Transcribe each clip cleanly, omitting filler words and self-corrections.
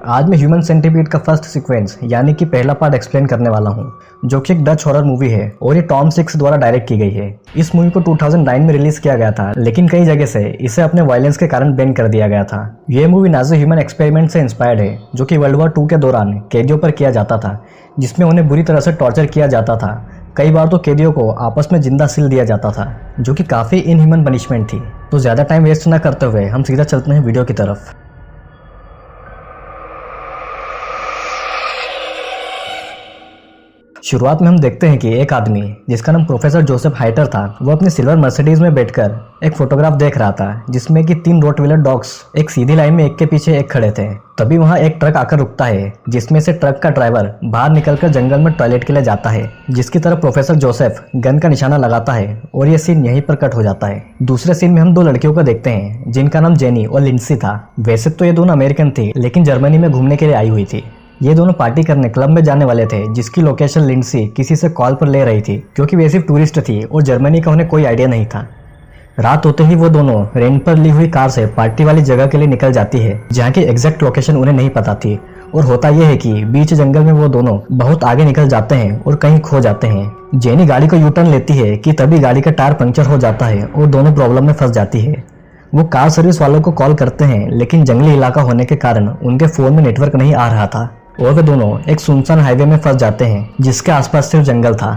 आज मैं human centipede का फर्स्ट सीक्वेंस यानी कि पहला पार्ट एक्सप्लेन करने वाला हूँ, जो कि एक डच हॉरर मूवी है और ये टॉम सिक्स द्वारा डायरेक्ट की गई है। इस मूवी को 2009 में रिलीज किया गया था, लेकिन कई जगह से इसे अपने वायलेंस के कारण बैन कर दिया गया था। ये मूवी नाजी ह्यूमन एक्सपेरिमेंट से इंस्पायर्ड है, जो कि वर्ल्ड वॉर 2 के दौरान कैदियों पर किया जाता था, जिसमें उन्हें बुरी तरह से टॉर्चर किया जाता था। कई बार तो कैदियों को आपस में जिंदा सिल दिया जाता था, जो कि काफ़ी इनह्यूमन पनिशमेंट थी। तो ज़्यादा टाइम वेस्ट न करते हुए हम सीधा चलते हैं वीडियो की तरफ। शुरुआत में हम देखते हैं कि एक आदमी जिसका नाम प्रोफेसर जोसेफ हाइटर था, वो अपनी सिल्वर मर्सिडीज में बैठकर एक फोटोग्राफ देख रहा था, जिसमें कि 3 रोटवीलर डॉग्स एक सीधी लाइन में एक के पीछे एक खड़े थे। तभी वहां एक ट्रक आकर रुकता है, जिसमें से ट्रक का ड्राइवर बाहर निकलकर जंगल में टॉयलेट के लिए जाता है, जिसकी तरफ प्रोफेसर जोसेफ गन का निशाना लगाता है और ये सीन यहीं पर कट हो जाता है। दूसरे सीन में हम 2 लड़कियों को देखते हैं, जिनका नाम जेनी और लिंडसी था। वैसे तो ये दोनों अमेरिकन थी, लेकिन जर्मनी में घूमने के लिए आई हुई थी। ये दोनों पार्टी करने क्लब में जाने वाले थे, जिसकी लोकेशन लिंडसी किसी से कॉल पर ले रही थी, क्योंकि वे सिर्फ टूरिस्ट थी और जर्मनी का उन्हें कोई आइडिया नहीं था। रात होते ही वो दोनों रेंट पर ली हुई कार से पार्टी वाली जगह के लिए निकल जाती है, जहाँ की एग्जैक्ट लोकेशन उन्हें नहीं पता थी। और होता यह है कि बीच जंगल में वो दोनों बहुत आगे निकल जाते हैं और कहीं खो जाते हैं। जेनी गाड़ी को यूटर्न लेती है कि तभी गाड़ी का टायर पंक्चर हो जाता है और दोनों प्रॉब्लम में फंस जाती है। वो कार सर्विस वालों को कॉल करते हैं, लेकिन जंगली इलाका होने के कारण उनके फोन में नेटवर्क नहीं आ रहा था और वे दोनों एक सुनसान हाईवे में फंस जाते हैं, जिसके आसपास सिर्फ जंगल था।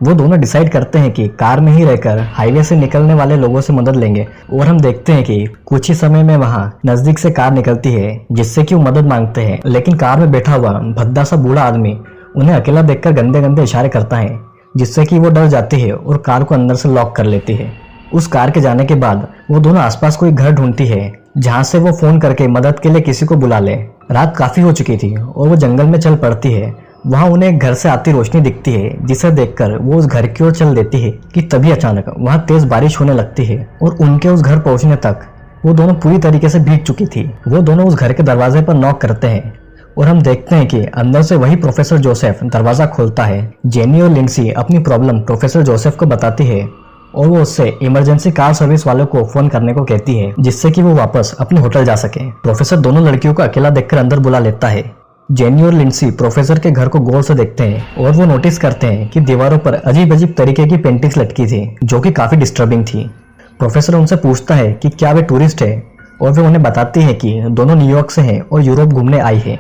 वो दोनों डिसाइड करते हैं कि कार में ही रहकर हाईवे से निकलने वाले लोगों से मदद लेंगे, और हम देखते हैं कि कुछ ही समय में वहां नजदीक से कार निकलती है, जिससे कि वो मदद मांगते हैं। लेकिन कार में बैठा हुआ भद्दा सा बूढ़ा आदमी उन्हें अकेला देखकर गंदे गंदे इशारे करता है, जिससे कि वो डर जाती है और कार को अंदर से लॉक कर लेती है। उस कार के जाने के बाद वो दोनों आसपास कोई घर ढूंढती है, जहां से वो फोन करके मदद के लिए किसी को बुला ले। रात काफी हो चुकी थी और वो जंगल में चल पड़ती है। वहां उन्हें एक घर से आती रोशनी दिखती है, जिसे देखकर वो उस घर की ओर चल देती है कि तभी अचानक वहां तेज बारिश होने लगती है और उनके उस घर पहुंचने तक वो दोनों पूरी तरीके से भीग चुकी थी। वो दोनों उस घर के दरवाजे पर नॉक करते हैं और हम देखते हैं कि अंदर से वही प्रोफेसर जोसेफ दरवाजा खोलता है। जेनी और लिंडसी अपनी प्रॉब्लम प्रोफेसर जोसेफ को बताती है और वो उससे इमरजेंसी कार सर्विस वालों को फोन करने को कहती है, जिससे कि वो वापस अपने होटल जा सके। प्रोफेसर दोनों लड़कियों को अकेला देखकर अंदर बुला लेता है। जेनी और लिंडसी प्रोफेसर के घर को गौर से देखते हैं और वो नोटिस करते हैं कि दीवारों पर अजीब अजीब तरीके की पेंटिंग्स लटकी थी, जो कि काफी डिस्टर्बिंग थी। प्रोफेसर उनसे पूछता है कि क्या वे टूरिस्ट है, और वे उन्हें बताती है कि दोनों न्यूयॉर्क से हैं और यूरोप घूमने आई है।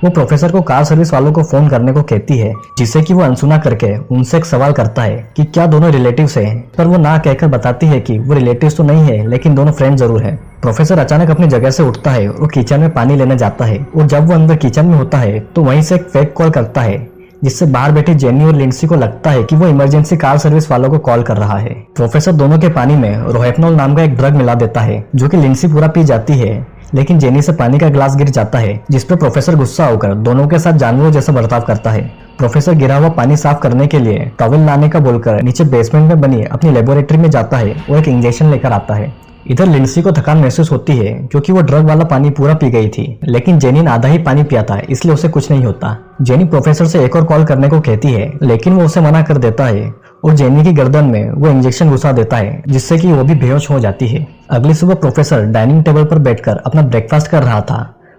वो प्रोफेसर को कार सर्विस वालों को फोन करने को कहती है, जिससे कि वो अनसुना करके उनसे एक सवाल करता है कि क्या दोनों रिलेटिव्स हैं, पर वो ना कहकर बताती है कि वो रिलेटिव्स तो नहीं है, लेकिन दोनों फ्रेंड जरूर है। प्रोफेसर अचानक अपनी जगह से उठता है और किचन में पानी लेने जाता है, और जब वो अंदर किचन में होता है तो वहीं से एक फेक कॉल करता है, जिससे बाहर बैठी जेनी और लिंडसी को लगता है कि वो इमरजेंसी कार सर्विस वालों को कॉल कर रहा है। प्रोफेसर दोनों के पानी में रोहेपनॉल नाम का एक ड्रग मिला देता है, जो कि लिंडसी पूरा पी जाती है, लेकिन जेनी से पानी का ग्लास गिर जाता है, जिस पर प्रोफेसर गुस्सा होकर दोनों के साथ जानवरों जैसा बर्ताव करता है। प्रोफेसर गिरा हुआ पानी साफ करने के लिए टॉवल लाने का बोलकर नीचे बेसमेंट में बनी अपनी लेबोरेटरी में जाता है और एक इंजेक्शन लेकर आता है। इधर लिंडसी को थकान महसूस होती है, क्योंकि वो ड्रग वाला पानी पूरा पी गई थी, लेकिन जेनी ने आधा ही पानी पिया था, इसलिए उसे कुछ नहीं होता। जेनी प्रोफेसर से एक और कॉल करने को कहती है, लेकिन वो उसे मना कर देता है और जेनी की गर्दन में वो इंजेक्शन घुसा देता है, जिससे कि वो भी बेहोश हो जाती है। अगली सुबह प्रोफेसर डाइनिंग टेबल पर बैठकर अपना ब्रेकफास्ट कर रहा था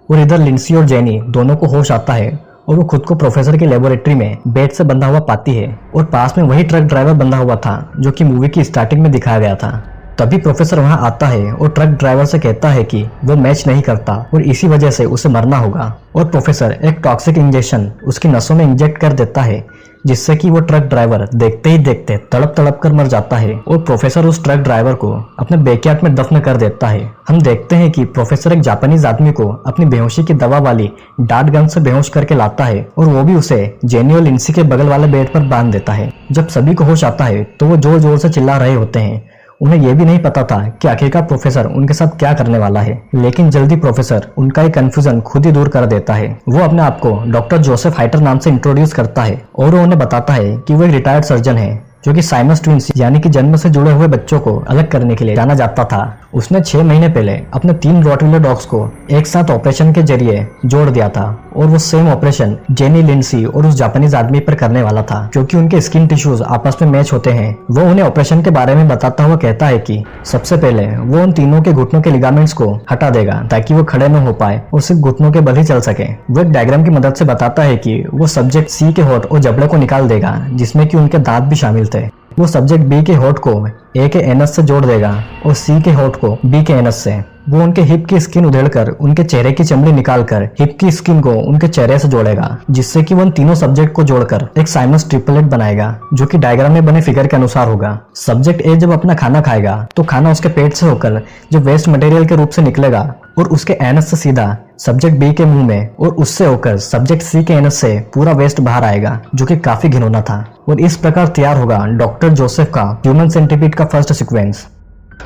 और इधर लिंडसी और जेनी दोनों को होश आता है और वो खुद को प्रोफेसर की लेबोरेटरी में बेड से बंधा हुआ पाती है, और पास में वही ट्रक ड्राइवर बंधा हुआ था, जो कि मूवी की स्टार्टिंग में दिखाया गया था। तभी प्रोफेसर वहां आता है और ट्रक ड्राइवर से कहता है कि वो मैच नहीं करता और इसी वजह से उसे मरना होगा, और प्रोफेसर एक टॉक्सिक इंजेक्शन उसकी नसों में इंजेक्ट कर देता है, जिससे कि वो ट्रक ड्राइवर देखते ही देखते तड़प तड़प कर मर जाता है, और प्रोफेसर उस ट्रक ड्राइवर को अपने बैकयार्ड में दफन कर देता है। हम देखते हैं कि प्रोफेसर एक जापानीज आदमी को अपनी बेहोशी की दवा वाली डार्ट गन से बेहोश करके लाता है, और वो भी उसे जेनी और लिंडसी के बगल वाले बेड पर बांध देता है। जब सभी को होश आता है तो वो जोर जोर से चिल्ला रहे होते हैं। उन्हें यह भी नहीं पता था कि आखिरकार प्रोफेसर उनके साथ क्या करने वाला है, लेकिन जल्दी प्रोफेसर उनका एक कंफ्यूजन खुद ही दूर कर देता है। वो अपने आप को डॉक्टर जोसेफ हाइटर नाम से इंट्रोड्यूस करता है और वो उन्हें बताता है कि वो एक रिटायर्ड सर्जन है, जो कि साइमस ट्विंस यानी कि जन्म से जुड़े हुए बच्चों को अलग करने के लिए जाना जाता था। उसने 6 महीने पहले अपने 3 रॉटवीलर डॉग्स को एक साथ ऑपरेशन के जरिए जोड़ दिया था और वो सेम ऑपरेशन जेनी, लिंडसी और उस जापानीज आदमी पर करने वाला था, क्योंकि उनके स्किन टिश्यूज आपस में मैच होते हैं। वो उन्हें ऑपरेशन के बारे में बताता हुआ कहता है कि सबसे पहले वो उन तीनों के घुटनों के लिगामेंट्स को हटा देगा ताकि वो खड़े न हो पाए और सिर्फ घुटनों के बल ही चल सके। वो एक डायग्राम की मदद से बताता है कि वो सब्जेक्ट सी के होठ और जबड़े को निकाल देगा, जिसमें कि उनके दांत भी शामिल थे। वो सब्जेक्ट बी के होठ को ए के एनस से जोड़ देगा और सी के होठ को बी के एनस से। वो उनके हिप की स्किन उधेड़कर उनके चेहरे की चमड़ी निकालकर हिप की स्किन को उनके चेहरे से जोड़ेगा, जिससे कि वो उन तीनों सब्जेक्ट को जोड़कर एक साइमस ट्रिपलेट बनाएगा, जो कि डायग्राम में बने फिगर के अनुसार होगा। सब्जेक्ट ए जब अपना खाना खाएगा तो खाना उसके पेट से होकर जब वेस्ट मटेरियल के रूप से निकलेगा और उसके एनस से सीधा सब्जेक्ट बी के मुंह में और उससे होकर सब्जेक्ट सी के एनस से पूरा वेस्ट बाहर आएगा, जो कि काफी घिनौना था। और इस प्रकार तैयार होगा डॉक्टर जोसेफ का ह्यूमन सेंटीपीड का first sequence.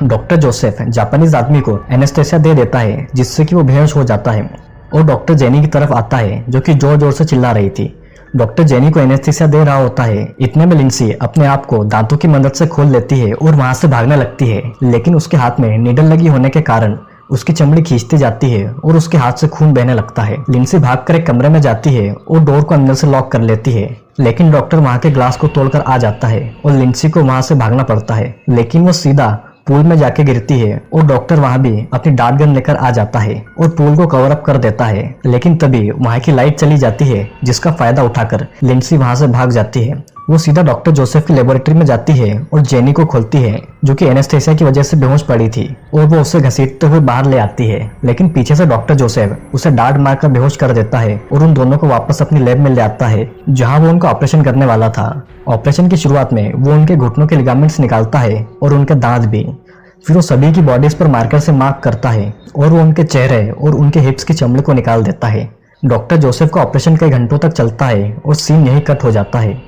Doctor Joseph Japanese आदमी को एनेस्थेसिया दे देता है, जिससे कि वो बेहोश हो जाता है और डॉक्टर जेनी की तरफ आता है, जो कि जोर जोर से चिल्ला रही थी। डॉक्टर जेनी को एनेस्थेसिया दे रहा होता है। इतने में लिंडसी अपने आप को दांतों की मदद से खोल लेती है और वहां से भागने लगती है, लेकिन उसके हाथ में नीडल लगी होने के कारण उसकी चमड़ी खींचती जाती है और उसके हाथ से खून बहने लगता है। लिंडसी भागकर एक कमरे में जाती है और डोर को अंदर से लॉक कर लेती है, लेकिन डॉक्टर वहां के ग्लास को तोड़कर आ जाता है और लिंडसी को वहां से भागना पड़ता है, लेकिन वो सीधा पूल में जाके गिरती है और डॉक्टर वहां भी अपनी डार्ट गन लेकर आ जाता है और पूल को कवर अप कर देता है। लेकिन तभी वहां की लाइट चली जाती है, जिसका फायदा उठाकर लिंडसी वहां से भाग जाती है। वो सीधा डॉक्टर जोसेफ की लेबोरेटरी में जाती है और जेनी को खोलती है, जो कि एनेस्थेसिया की वजह से बेहोश पड़ी थी, और वो उसे घसीटते हुए बाहर ले आती है। लेकिन पीछे से डॉक्टर जोसेफ उसे डांट मारकर बेहोश कर देता है और उन दोनों को वापस अपनी लैब में ले आता है, जहां वो उनका ऑपरेशन करने वाला था। ऑपरेशन की शुरुआत में वो उनके घुटनों के लिगामेंट्स निकालता है और उनके दांत भी। फिर वो सभी की बॉडीज पर मार्कर से मार्क करता है और वो उनके चेहरे और उनके हिप्स की चमड़ी को निकाल देता है। डॉक्टर जोसेफ का ऑपरेशन कई घंटों तक चलता है और सीन यहीं कट हो जाता है।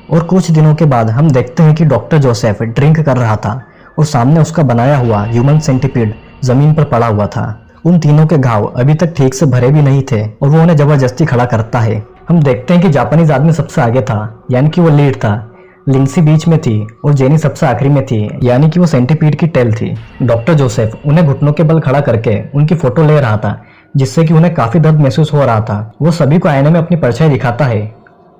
और कुछ दिनों के बाद हम देखते हैं कि डॉक्टर जोसेफ ड्रिंक कर रहा था और सामने उसका बनाया हुआ ह्यूमन सेंटीपीड जमीन पर पड़ा हुआ था। उन तीनों के घाव अभी तक ठीक से भरे भी नहीं थे और वो उन्हें जबरदस्ती खड़ा करता है। हम देखते हैं कि जापानीज आदमी सबसे आगे था, यानी कि वो लीड था। लिंडसी बीच में थी और जेनी सबसे आखिरी में थी, यानी कि वो सेंटीपीड की टेल थी। डॉक्टर जोसेफ उन्हें घुटनों के बल खड़ा करके उनकी फोटो ले रहा था, जिससे कि उन्हें काफी दर्द महसूस हो रहा था। वो सभी को आईने में अपनी परछाई दिखाता है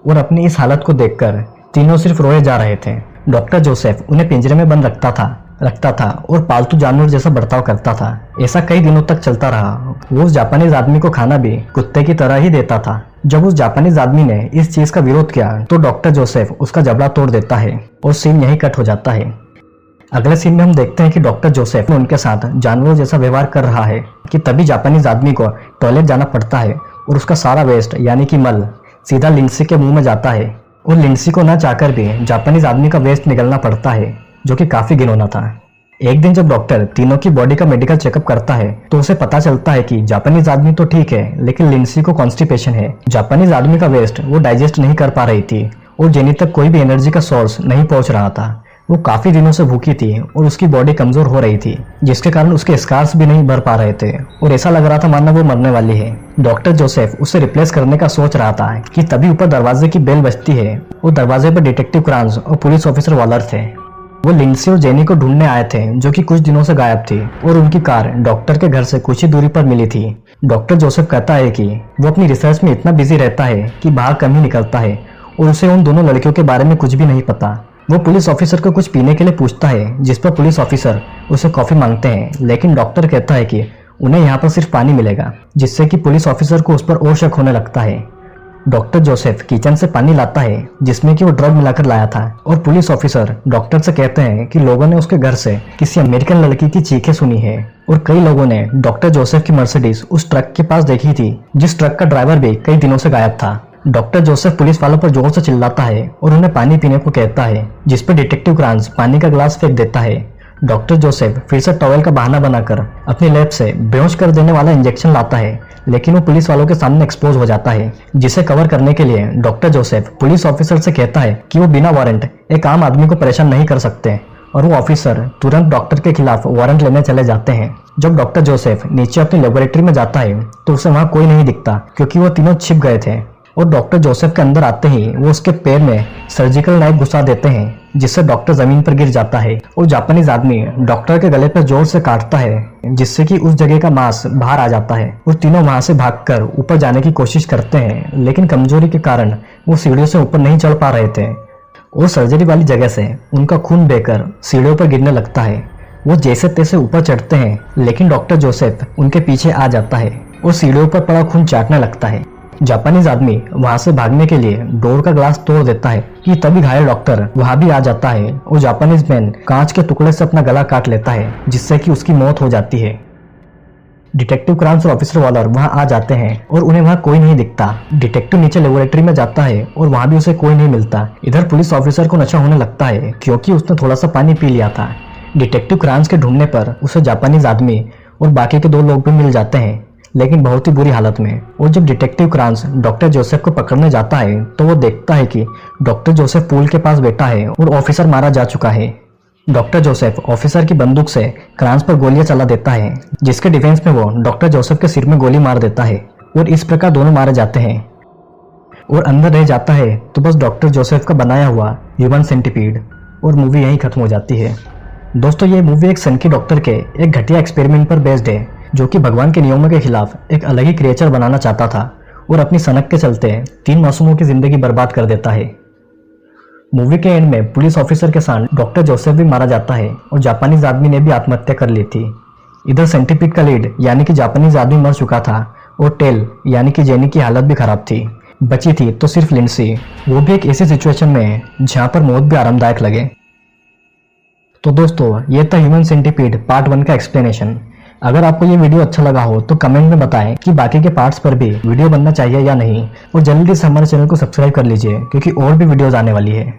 और अपनी इस हालत को देखकर तीनों सिर्फ रोए जा रहे थे। डॉक्टर जोसेफ उन्हें पिंजरे में बंद रखता था और पालतू जानवर जैसा बर्ताव करता था। ऐसा कई दिनों तक चलता रहा। वो उस जापानीज आदमी को खाना भी कुत्ते की तरह ही देता था। जब उस जापानीज आदमी ने इस चीज का विरोध किया तो डॉक्टर जोसेफ उसका जबड़ा तोड़ देता है और सीन यहीं कट हो जाता है। अगले सीन में हम देखते हैं कि डॉक्टर जोसेफ उनके साथ जानवरों जैसा व्यवहार कर रहा है कि तभी जापानीज आदमी को टॉयलेट जाना पड़ता है और उसका सारा वेस्ट यानी कि मल सीधा लिंडसी के मुंह में जाता है और लिंडसी को न चाहकर भी जापानीज आदमी का वेस्ट निकलना पड़ता है, जो कि काफी घिनौना था। एक दिन जब डॉक्टर तीनों की बॉडी का मेडिकल चेकअप करता है तो उसे पता चलता है कि जापानीज आदमी तो ठीक है, लेकिन लिंडसी को कॉन्स्टिपेशन है। जापानीज आदमी का वेस्ट वो डाइजेस्ट नहीं कर पा रही थी और जेनी तक कोई भी एनर्जी का सोर्स नहीं पहुंच रहा था। वो काफी दिनों से भूखी थी और उसकी बॉडी कमजोर हो रही थी, जिसके कारण उसके स्कार्स भी नहीं भर पा रहे थे और ऐसा लग रहा था मानो वो मरने वाली है। डॉक्टर जोसेफ उसे रिप्लेस करने का सोच रहा था कि तभी ऊपर दरवाजे की बेल बजती है और दरवाजे पर डिटेक्टिव क्रांस और पुलिस ऑफिसर वॉलर थे। वो लिंडसी और जेनी को ढूंढने आए थे, जो कि कुछ दिनों से गायब थी, और उनकी कार डॉक्टर के घर से कुछ ही दूरी पर मिली थी। डॉक्टर जोसेफ कहता है कि वो अपनी रिसर्च में इतना बिजी रहता है कि बाहर कम ही निकलता है और उसे उन दोनों लड़कियों के बारे में कुछ भी नहीं पता। वो पुलिस ऑफिसर को कुछ पीने के लिए पूछता है, जिस पर पुलिस ऑफिसर उसे कॉफी मांगते हैं, लेकिन डॉक्टर कहता है कि उन्हें यहाँ पर सिर्फ पानी मिलेगा, जिससे कि पुलिस ऑफिसर को उस पर और शक होने लगता है। डॉक्टर जोसेफ किचन से पानी लाता है जिसमें कि वो ड्रग मिलाकर लाया था और पुलिस ऑफिसर डॉक्टर से कहते हैं कि लोगों ने उसके घर से किसी अमेरिकन लड़की की चीखें सुनी है और कई लोगों ने डॉक्टर जोसेफ की मर्सिडीज उस ट्रक के पास देखी थी, जिस ट्रक का ड्राइवर भी कई दिनों से गायब था। डॉक्टर जोसेफ पुलिस वालों पर जोर से चिल्लाता है और उन्हें पानी पीने को कहता है, जिस पर डिटेक्टिव क्रांस पानी का ग्लास फेंक देता है। डॉक्टर जोसेफ फिर से टॉवेल का बहाना बनाकर अपनी लैब से बेहोश कर देने वाला इंजेक्शन लाता है, लेकिन वो पुलिस वालों के सामने एक्सपोज हो जाता है, जिसे कवर करने के लिए डॉक्टर जोसेफ पुलिस ऑफिसर से कहता है कि वो बिना वारंट एक आम आदमी को परेशान नहीं कर सकते, और वो ऑफिसर तुरंत डॉक्टर के खिलाफ वारंट लेने चले जाते हैं। जब डॉक्टर जोसेफ नीचे अपनी लेबोरेटरी में जाता है तो उसे वहां कोई नहीं दिखता, क्योंकि वो तीनों छिप गए थे। और डॉक्टर जोसेफ के अंदर आते ही वो उसके पैर में सर्जिकल नाइफ घुसा देते हैं जिससे डॉक्टर जमीन पर गिर जाता है और जापानीज आदमी डॉक्टर के गले पर जोर से काटता है जिससे कि उस जगह का मांस बाहर आ जाता है और तीनों वहां से भागकर ऊपर जाने की कोशिश करते हैं, लेकिन कमजोरी के कारण वो सीढ़ियों से ऊपर नहीं चढ़ पा रहे थे और सर्जरी वाली जगह से उनका खून बहकर सीढ़ियों पर गिरने लगता है। वो जैसे तैसे ऊपर चढ़ते हैं, लेकिन डॉक्टर जोसेफ उनके पीछे आ जाता है और सीढ़ियों पर पड़ा खून चाटने लगता है। जापानीज आदमी वहां से भागने के लिए डोर का ग्लास तोड़ देता है कि तभी घायल डॉक्टर वहां भी आ जाता है और जापानीज मैन कांच के टुकड़े से अपना गला काट लेता है जिससे कि उसकी मौत हो जाती है। डिटेक्टिव क्रांस और ऑफिसर वॉलर वहां आ जाते हैं और उन्हें वहां कोई नहीं दिखता। डिटेक्टिव नीचे लेबोरेटरी में जाता है और वहां भी उसे कोई नहीं मिलता। इधर पुलिस ऑफिसर को नशा होने लगता है क्योंकि उसने थोड़ा सा पानी पी लिया था। डिटेक्टिव क्रांस के ढूंढने पर उसे जापानीज आदमी और बाकी के 2 लोग भी मिल जाते हैं, लेकिन बहुत ही बुरी हालत में। और जब डिटेक्टिव क्रांस डॉक्टर जोसेफ को पकड़ने जाता है तो वो देखता है कि डॉक्टर जोसेफ पूल के पास बैठा है और ऑफिसर मारा जा चुका है। डॉक्टर जोसेफ ऑफिसर की बंदूक से क्रांस पर गोलियां चला देता है, जिसके डिफेंस में वो डॉक्टर जोसेफ के सिर में गोली मार देता है और इस प्रकार दोनों मारे जाते हैं और अंदर रह जाता है तो बस डॉक्टर जोसेफ का बनाया हुआ ह्यूमन सेंटीपीड और मूवी यहीं खत्म हो जाती है। दोस्तों, ये मूवी एक सनकी डॉक्टर के एक घटिया एक्सपेरिमेंट पर बेस्ड है जो कि भगवान के नियमों के खिलाफ एक अलग ही क्रिएचर बनाना चाहता था और अपनी सनक के चलते 3 मासूमों की जिंदगी बर्बाद कर देता है। मूवी के एंड में पुलिस ऑफिसर के साथ डॉक्टर जोसेफ भी मारा जाता है और जापानीज आदमी ने भी आत्महत्या कर ली थी। इधर सेंटीपीड का लीड यानी कि जापानीज आदमी मर चुका था और टेल यानी कि जेनी की हालत भी खराब थी। बची थी तो सिर्फ लिंडसी, वो भी एक ऐसी सिचुएशन में जहां पर मौत भी आरामदायक लगे। तो दोस्तों, ये था ह्यूमन सेंटीपीड पार्ट 1 का एक्सप्लेनेशन। अगर आपको ये वीडियो अच्छा लगा हो तो कमेंट में बताएं कि बाकी के पार्ट्स पर भी वीडियो बनना चाहिए या नहीं, और जल्दी से हमारे चैनल को सब्सक्राइब कर लीजिए क्योंकि और भी वीडियोस आने वाली है।